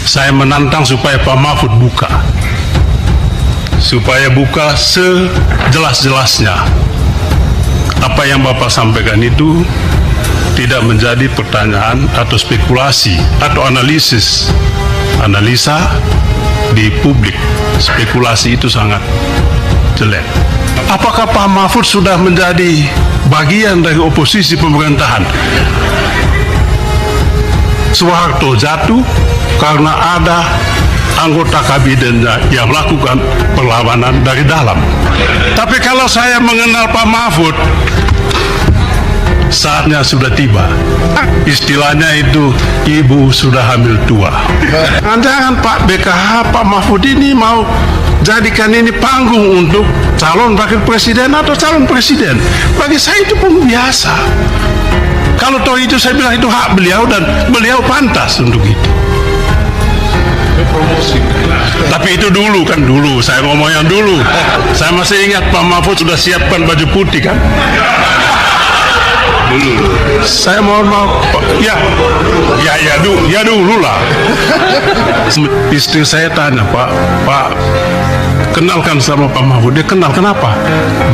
Saya menantang supaya Pak Mahfud buka. Supaya buka sejelas-jelasnya. Apa yang Bapak sampaikan itu tidak menjadi pertanyaan atau spekulasi atau analisa di publik. Spekulasi itu sangat jelek. Apakah Pak Mahfud sudah menjadi bagian dari oposisi pemerintahan? Soeharto jatuh karena ada anggota kabinetnya yang melakukan perlawanan dari dalam. Tapi kalau saya mengenal Pak Mahfud, saatnya sudah tiba. Istilahnya itu ibu sudah hamil tua. Jangan Pak BKH, Pak Mahfud ini mau jadikan ini panggung untuk calon wakil presiden atau calon presiden. Bagi saya itu pun biasa. Kalau toh itu saya bilang itu hak beliau dan beliau pantas untuk itu. Tapi itu dulu kan, saya ngomong yang dulu. Saya masih ingat Pak Mahfud sudah siapkan baju putih kan. Dulu. Saya mohon maaf, ya dulu lah. Istri saya tanya, Pak, kenalkan sama Pak Mahfud. Dia kenal, kenapa?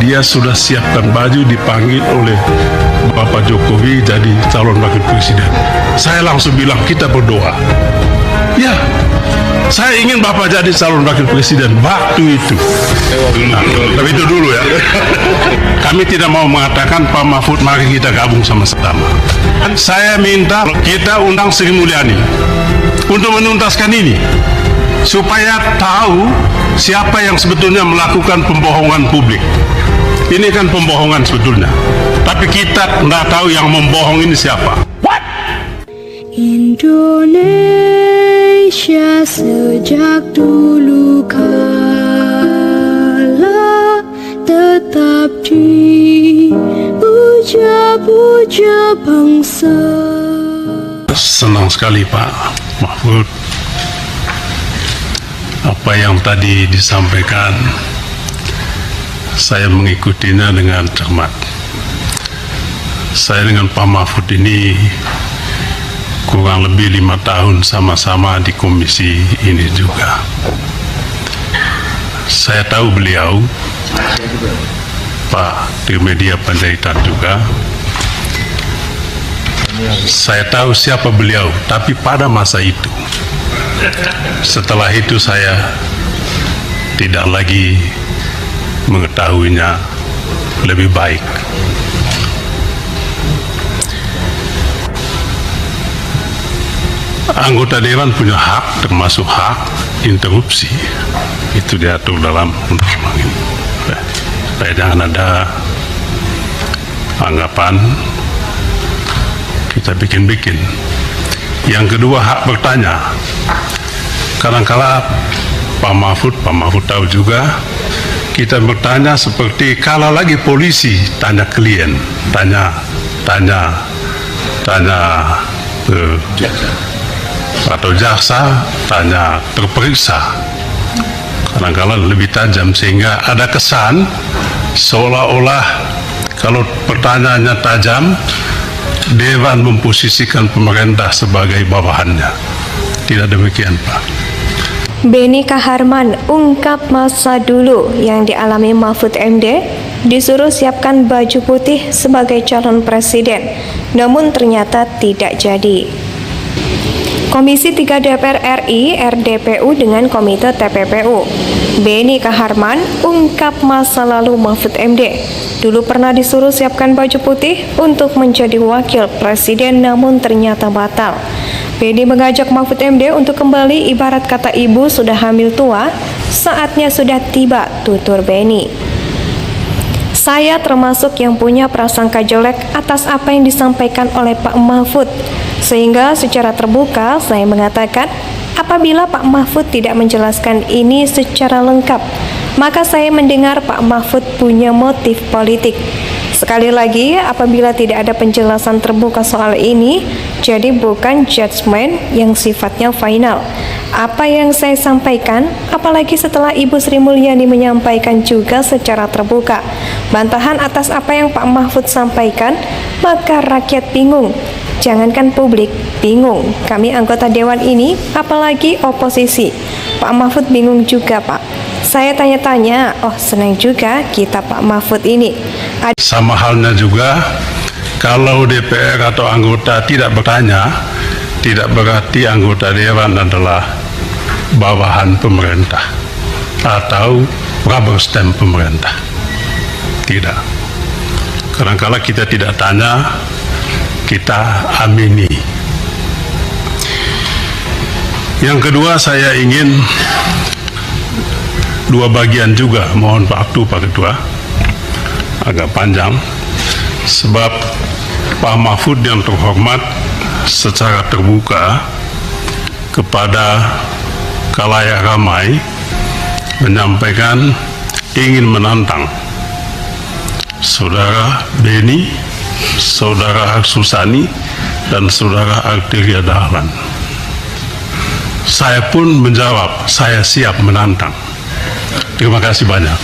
Dia sudah siapkan baju dipanggil oleh Bapak Jokowi jadi calon wakil presiden. Saya langsung bilang kita berdoa. Ya, saya ingin Bapak jadi calon wakil presiden waktu itu. Tapi itu dulu ya. Kami tidak mau mengatakan Pak Mahfud mari kita gabung sama-sama. Saya minta kita undang Sri Mulyani untuk menuntaskan ini, supaya tahu siapa yang sebetulnya melakukan pembohongan publik. Ini kan pembohongan sebetulnya, tapi kita tidak tahu yang membohong ini siapa. Indonesia sejak dulu kala tetap dipuja-puja bangsa. Senang sekali Pak Mahfud, apa yang tadi disampaikan saya mengikutinya dengan cermat. Saya dengan Pak Mahfud ini kurang lebih 5 tahun sama-sama di komisi ini juga. Saya tahu beliau, Pak Trimedia Panjaitan juga. Saya tahu siapa beliau, tapi pada masa itu. Setelah itu saya tidak lagi mengetahuinya lebih baik. Anggota dewan punya hak, termasuk hak interupsi. Itu diatur dalam undang-undang ini. Supaya jangan ada anggapan kita bikin-bikin. Yang kedua, hak bertanya. Kadang-kala Pak Mahfud tahu juga, kita bertanya seperti kalau lagi polisi tanya klien, tanya atau jaksa tanya terperiksa. Kadang-kala lebih tajam sehingga ada kesan seolah-olah kalau pertanyaannya tajam, dewan memposisikan pemerintah sebagai bawahannya. Tidak demikian, Pak. Beni Kaharman ungkap masa dulu yang dialami Mahfud MD disuruh siapkan baju putih sebagai calon presiden, namun ternyata tidak jadi. Komisi 3 DPR RI RDPU dengan Komite TPPU. Beni Kaharman ungkap masa lalu Mahfud MD. Dulu pernah disuruh siapkan baju putih untuk menjadi wakil presiden, namun ternyata batal. Beni mengajak Mahfud MD untuk kembali, ibarat kata ibu sudah hamil tua, saatnya sudah tiba, tutur Beni. Saya termasuk yang punya prasangka jelek atas apa yang disampaikan oleh Pak Mahfud, sehingga secara terbuka saya mengatakan apabila Pak Mahfud tidak menjelaskan ini secara lengkap, maka saya mendengar Pak Mahfud punya motif politik. Sekali lagi, apabila tidak ada penjelasan terbuka soal ini, jadi bukan judgement yang sifatnya final. Apa yang saya sampaikan, apalagi setelah Ibu Sri Mulyani menyampaikan juga secara terbuka bantahan atas apa yang Pak Mahfud sampaikan, maka rakyat bingung. Jangankan publik, bingung. Kami anggota Dewan ini, apalagi oposisi. Pak Mahfud bingung juga, Pak. Saya tanya-tanya, oh senang juga kita Pak Mahfud ini. Sama halnya juga, kalau DPR atau anggota tidak bertanya, tidak berarti anggota Dewan adalah bawahan pemerintah atau rubber stamp pemerintah. Tidak. Kadang-kala kita tidak tanya, kita amini. Yang kedua, saya ingin dua bagian juga, mohon waktu Pak Ketua, agak panjang, sebab Pak Mahfud yang terhormat secara terbuka kepada khalayak ramai menyampaikan ingin menantang Saudara Beni, Saudara Arsusani, dan Saudara Arteria Dahlan. Saya pun menjawab, saya siap menantang. Terima kasih banyak.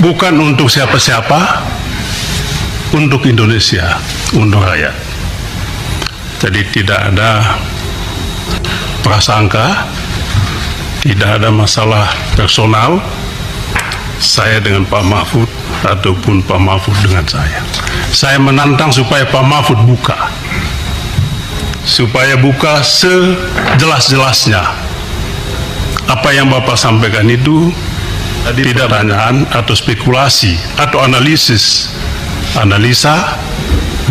Bukan untuk siapa-siapa, untuk Indonesia, untuk rakyat. Jadi tidak ada prasangka, tidak ada masalah personal, saya dengan Pak Mahfud ataupun Pak Mahfud dengan saya. Saya menantang supaya Pak Mahfud buka. Supaya buka sejelas-jelasnya. Apa yang Bapak sampaikan itu tidak pertanyaan atau spekulasi atau analisa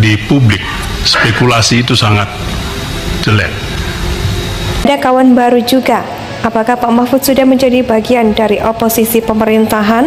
di publik. Spekulasi itu sangat jelek. Ada kawan baru juga. Apakah Pak Mahfud sudah menjadi bagian dari oposisi pemerintahan?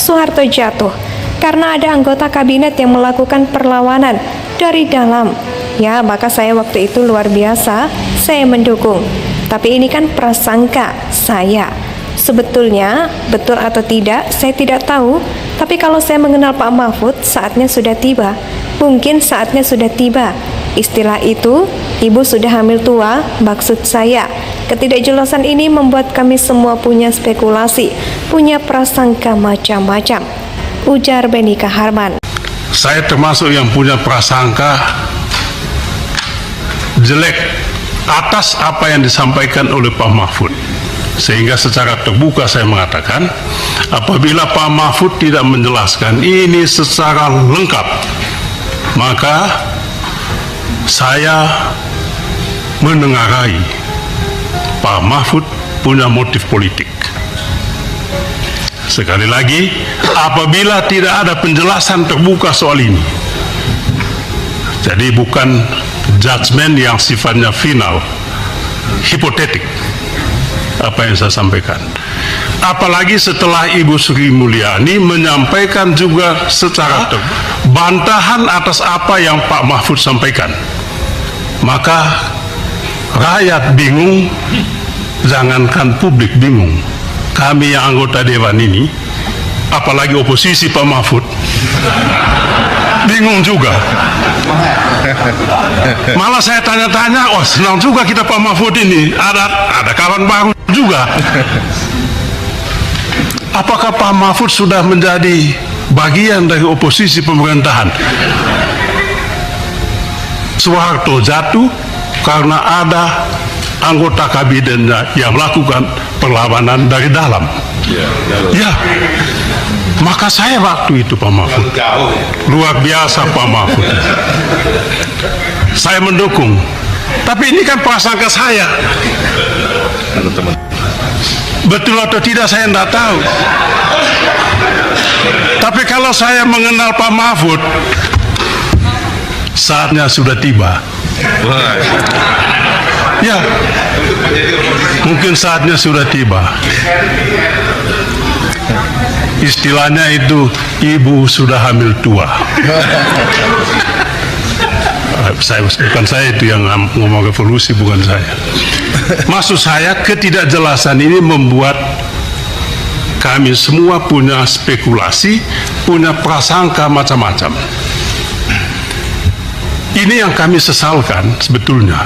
Soeharto jatuh karena ada anggota kabinet yang melakukan perlawanan dari dalam. Ya, maka saya waktu itu luar biasa, saya mendukung. Tapi ini kan prasangka saya. Sebetulnya, betul atau tidak, saya tidak tahu. Tapi kalau saya mengenal Pak Mahfud, saatnya sudah tiba. Mungkin saatnya sudah tiba. Istilah itu, ibu sudah hamil tua, maksud saya. Ketidakjelasan ini membuat kami semua punya spekulasi, punya prasangka macam-macam. Ujar Beni Kaharman. Saya termasuk yang punya prasangka jelek atas apa yang disampaikan oleh Pak Mahfud. Sehingga secara terbuka saya mengatakan, apabila Pak Mahfud tidak menjelaskan ini secara lengkap, maka saya menengarai Pak Mahfud punya motif politik. Sekali lagi, apabila tidak ada penjelasan terbuka soal ini, jadi bukan judgement yang sifatnya final, hipotetik apa yang saya sampaikan. Apalagi setelah Ibu Sri Mulyani menyampaikan juga secara bantahan atas apa yang Pak Mahfud sampaikan, maka rakyat bingung, jangankan publik bingung. Kami yang anggota Dewan ini, apalagi oposisi Pak Mahfud, bingung juga. Malah saya tanya-tanya, oh senang juga kita Pak Mahfud ini, ada kawan baru juga. Apakah Pak Mahfud sudah menjadi bagian dari oposisi pemerintahan? Soeharto jatuh karena ada anggota kabinetnya yang melakukan perlawanan dari dalam. Ya, maka saya waktu itu Pak Mahfud, luar biasa Pak Mahfud, saya mendukung. Tapi ini kan prasangka saya, betul atau tidak saya tidak tahu. Tapi kalau saya mengenal Pak Mahfud, saatnya sudah tiba. Ya, mungkin saatnya sudah tiba. Istilahnya itu, ibu sudah hamil tua. Bukan saya itu yang ngomong revolusi, bukan saya. Maksud saya, ketidakjelasan ini membuat kami semua punya spekulasi, punya prasangka macam-macam. Ini yang kami sesalkan sebetulnya.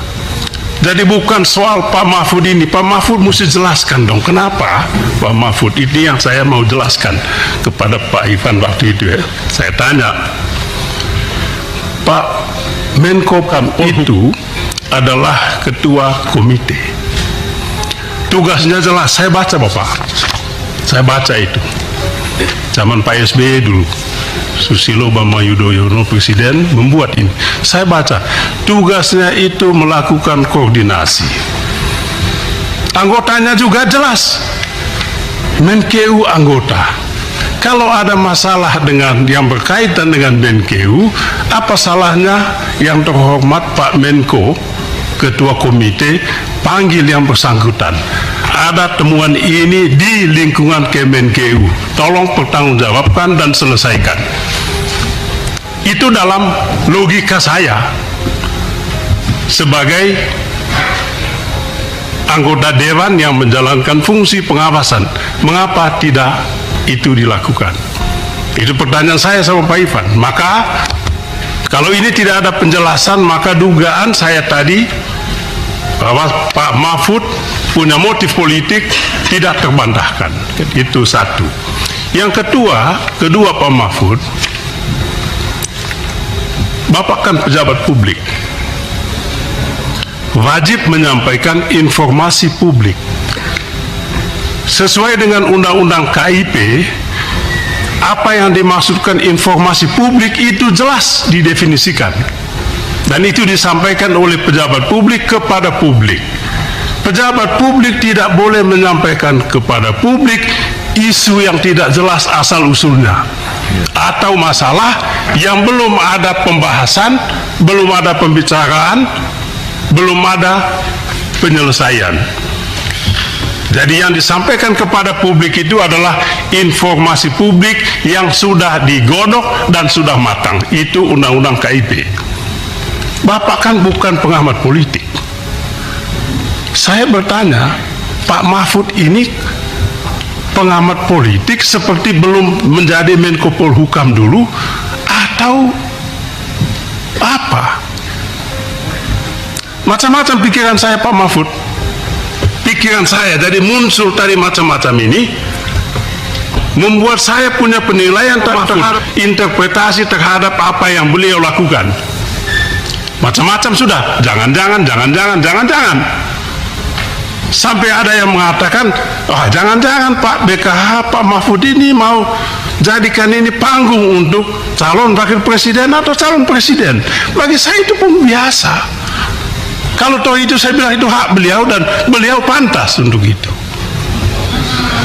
Jadi bukan soal Pak Mahfud ini, Pak Mahfud mesti jelaskan dong kenapa Pak Mahfud ini, yang saya mau jelaskan kepada Pak Ivan waktu itu ya. Saya tanya, Pak Menko itu adalah ketua komite. Tugasnya jelas, saya baca Bapak. Saya baca itu. Zaman Pak SBY dulu. Susilo Bambang Yudhoyono presiden membuat ini. Saya baca. Tugasnya itu melakukan koordinasi. Anggotanya juga jelas. Menkeu anggota. Kalau ada masalah dengan yang berkaitan dengan Menkeu, apa salahnya yang terhormat Pak Menko, ketua komite, panggil yang bersangkutan. Ada temuan ini di lingkungan Kemenkeu. Tolong pertanggungjawabkan dan selesaikan. Itu dalam logika saya sebagai anggota dewan yang menjalankan fungsi pengawasan. Mengapa tidak itu dilakukan? Itu pertanyaan saya sama Pak Ivan. Maka kalau ini tidak ada penjelasan, maka dugaan saya tadi bahwa Pak Mahfud punya motif politik tidak terbantahkan. Itu satu. Yang kedua Pak Mahfud, Bapak kan pejabat publik, wajib menyampaikan informasi publik. Sesuai dengan Undang-Undang KIP, apa yang dimaksudkan informasi publik itu jelas didefinisikan. Dan itu disampaikan oleh pejabat publik kepada publik. Pejabat publik tidak boleh menyampaikan kepada publik isu yang tidak jelas asal-usulnya, atau masalah yang belum ada pembahasan, belum ada pembicaraan, belum ada penyelesaian. Jadi yang disampaikan kepada publik itu adalah informasi publik yang sudah digodok dan sudah matang. Itu Undang-Undang KIP. Bapak kan bukan pengamat politik. Saya bertanya, Pak Mahfud ini pengamat politik seperti belum menjadi Menko Polhukam dulu atau apa? Macam-macam pikiran saya Pak Mahfud. Pikiran saya jadi muncul tadi macam-macam ini membuat saya punya penilaian terhadap interpretasi terhadap apa yang beliau lakukan. Macam-macam sudah, jangan-jangan. Sampai ada yang mengatakan, jangan-jangan Pak BKH, Pak Mahfud ini mau jadikan ini panggung untuk calon wakil presiden atau calon presiden. Bagi saya itu pun biasa. Kalau toh itu saya bilang itu hak beliau dan beliau pantas untuk itu.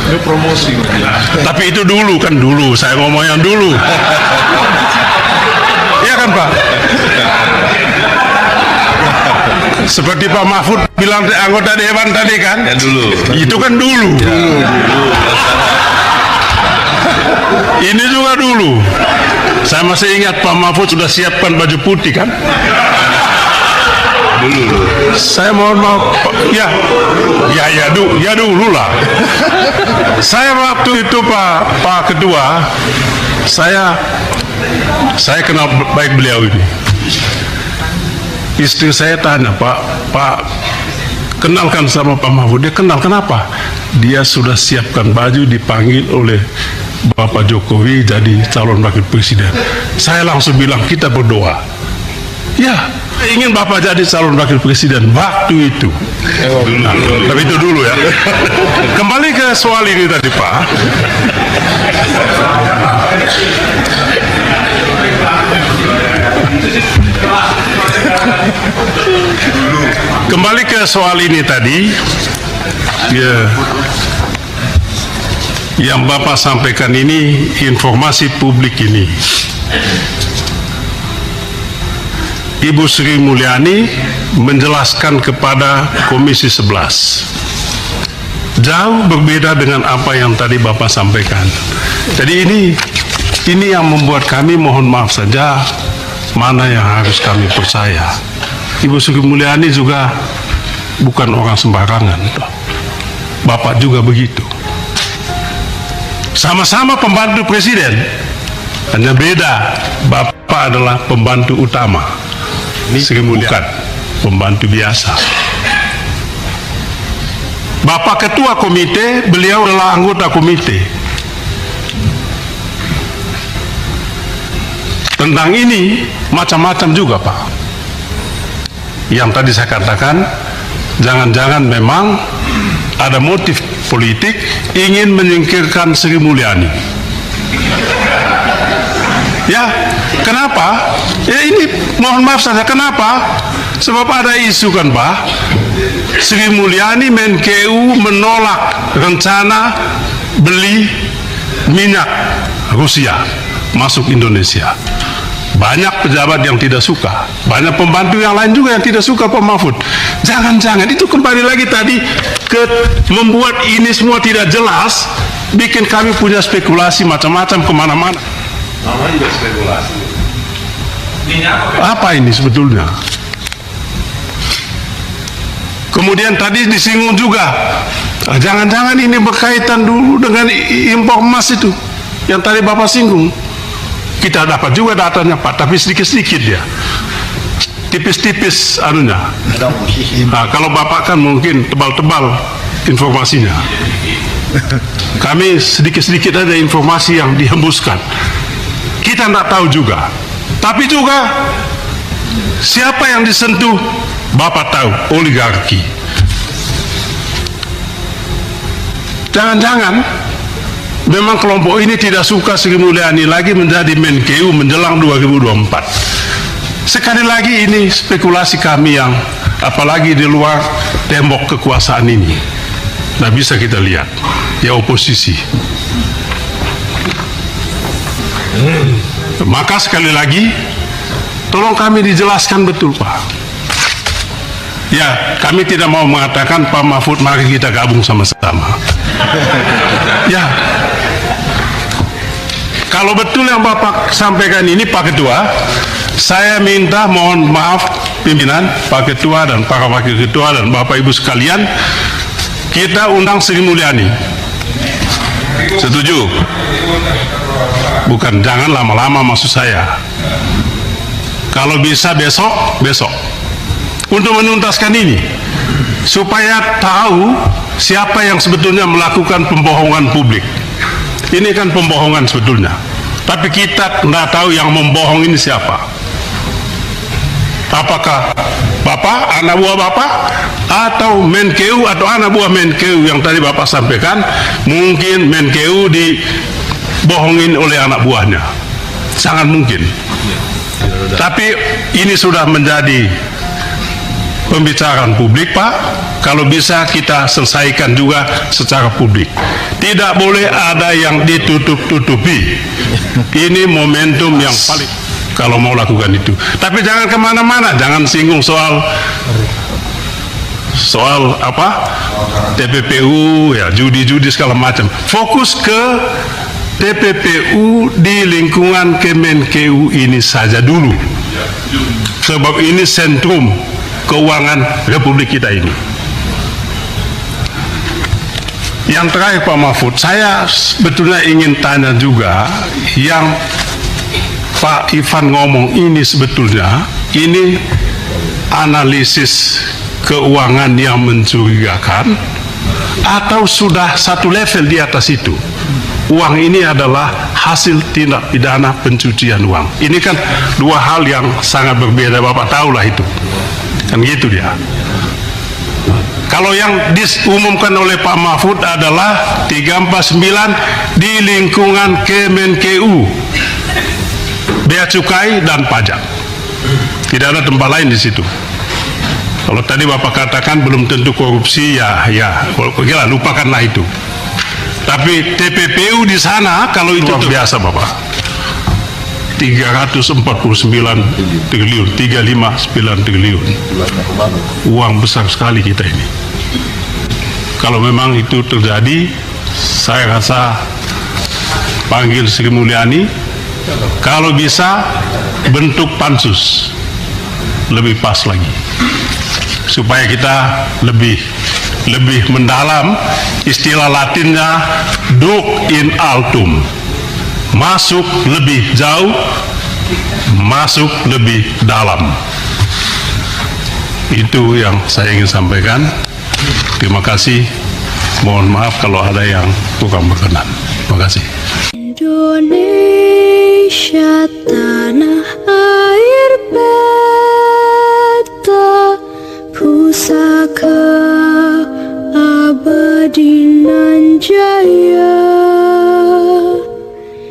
Ini promosi. Tapi itu dulu, saya ngomong yang dulu. Iya kan Pak? Seperti Pak Mahfud bilang anggota dewan tadi kan? Ya dulu. Itu kan dulu. Ini juga dulu. Saya masih ingat Pak Mahfud sudah siapkan baju putih kan? Dulu. Saya mohon maaf, ya dulu lah. Saya waktu itu Pak Ketua, saya kenal baik beliau ini. Istri saya tanya, Pak, kenalkan sama Pak Mahfud. Dia kenal, kenapa? Dia sudah siapkan baju dipanggil oleh Bapak Jokowi jadi calon wakil presiden. Saya langsung bilang kita berdoa. Ya, ingin Bapak jadi calon wakil presiden waktu itu. Tapi itu dulu ya. Kembali ke soal ini tadi Pak. Kembali ke soal ini tadi, ya, yang Bapak sampaikan ini informasi publik ini. Ibu Sri Mulyani menjelaskan kepada Komisi 11. Jauh berbeda dengan apa yang tadi Bapak sampaikan. Jadi ini yang membuat kami mohon maaf saja, mana yang harus kami percaya. Ibu Sri Mulyani juga bukan orang sembarangan. Bapak juga begitu. Sama-sama pembantu presiden, hanya beda. Bapak adalah pembantu utama. Sri bukan pembantu biasa. Bapak ketua komite, beliau adalah anggota komite. tentang ini macam-macam juga, Pak. Yang tadi saya katakan, jangan-jangan memang ada motif politik ingin menyingkirkan Sri Mulyani. Ya, kenapa? Ya ini mohon maaf saja, kenapa? Sebab ada isu kan, Pak, Sri Mulyani Menkeu menolak rencana beli minyak Rusia masuk Indonesia. Banyak pejabat yang tidak suka, banyak pembantu yang lain juga yang tidak suka Pak Mahfud. Jangan-jangan itu kembali lagi tadi ke membuat ini semua tidak jelas, bikin kami punya spekulasi macam-macam kemana-mana. Namanya juga spekulasi. Apa ini sebetulnya? Kemudian tadi disinggung juga, jangan-jangan ini berkaitan dulu dengan impor emas itu yang tadi Bapak singgung. Kita dapat juga datanya, Pak, tapi sedikit-sedikit ya, tipis-tipis anunya. Nah, kalau Bapak kan mungkin tebal-tebal informasinya. Kami sedikit-sedikit ada informasi yang dihembuskan. Kita tidak tahu juga. Tapi juga siapa yang disentuh, Bapak tahu, oligarki. Jangan-jangan memang kelompok ini tidak suka Sri Mulyani lagi menjadi Menkeu menjelang 2024. Sekali lagi ini spekulasi kami yang apalagi di luar tembok kekuasaan ini. Nah, bisa kita lihat ya oposisi. Maka sekali lagi tolong kami dijelaskan betul, Pak. Ya, kami tidak mau mengatakan Pak Mahfud mari kita gabung sama-sama. Ya, kalau betul yang Bapak sampaikan ini Pak Ketua, saya minta mohon maaf pimpinan, Pak Ketua dan para Wakil Ketua dan Bapak Ibu sekalian, kita undang Sri Mulyani. Setuju? Bukan, jangan lama-lama maksud saya. Kalau bisa besok, besok. Untuk menuntaskan ini, supaya tahu siapa yang sebetulnya melakukan pembohongan publik. Ini kan pembohongan sebetulnya, tapi kita tidak tahu yang membohong ini siapa. Apakah Bapak, anak buah Bapak, atau Menkeu atau anak buah Menkeu yang tadi Bapak sampaikan. Mungkin Menkeu dibohongin oleh anak buahnya, sangat mungkin. Tapi ini sudah menjadi pembicaraan publik, Pak. Kalau bisa kita selesaikan juga secara publik. Tidak boleh ada yang ditutup-tutupi. Ini momentum yang paling kalau mau lakukan itu. Tapi jangan kemana-mana, jangan singgung soal apa TPPU, ya judi-judi segala macam. Fokus ke TPPU di lingkungan Kemenkeu ini saja dulu. Sebab ini sentrum keuangan Republik kita ini. Yang terakhir Pak Mahfud, saya sebetulnya ingin tanya juga, yang Pak Ivan ngomong ini sebetulnya ini analisis keuangan yang mencurigakan atau sudah satu level di atas itu? Uang ini adalah hasil tindak pidana pencucian uang. Ini kan dua hal yang sangat berbeda, Bapak tahulah itu. Kan gitu dia. Kalau yang diumumkan oleh Pak Mahfud adalah 349 di lingkungan Kemenkeu, bea cukai dan pajak. Tidak ada tempat lain di situ. Kalau tadi Bapak katakan belum tentu korupsi, ya kira lupakanlah itu. Tapi TPPU di sana kalau itu biasa Bapak, 349 triliun, 359 triliun. Uang besar sekali kita ini. Kalau memang itu terjadi, saya rasa panggil Sri Mulyani, kalau bisa bentuk pansus, lebih pas lagi, supaya kita lebih mendalam. Istilah Latinnya duc in altum, masuk lebih jauh, masuk lebih dalam. Itu yang saya ingin sampaikan. Terima kasih. Mohon maaf kalau ada yang kurang berkenan. Terima kasih. Indonesia Indonesia tanah air beta, pusaka abadi nan jaya.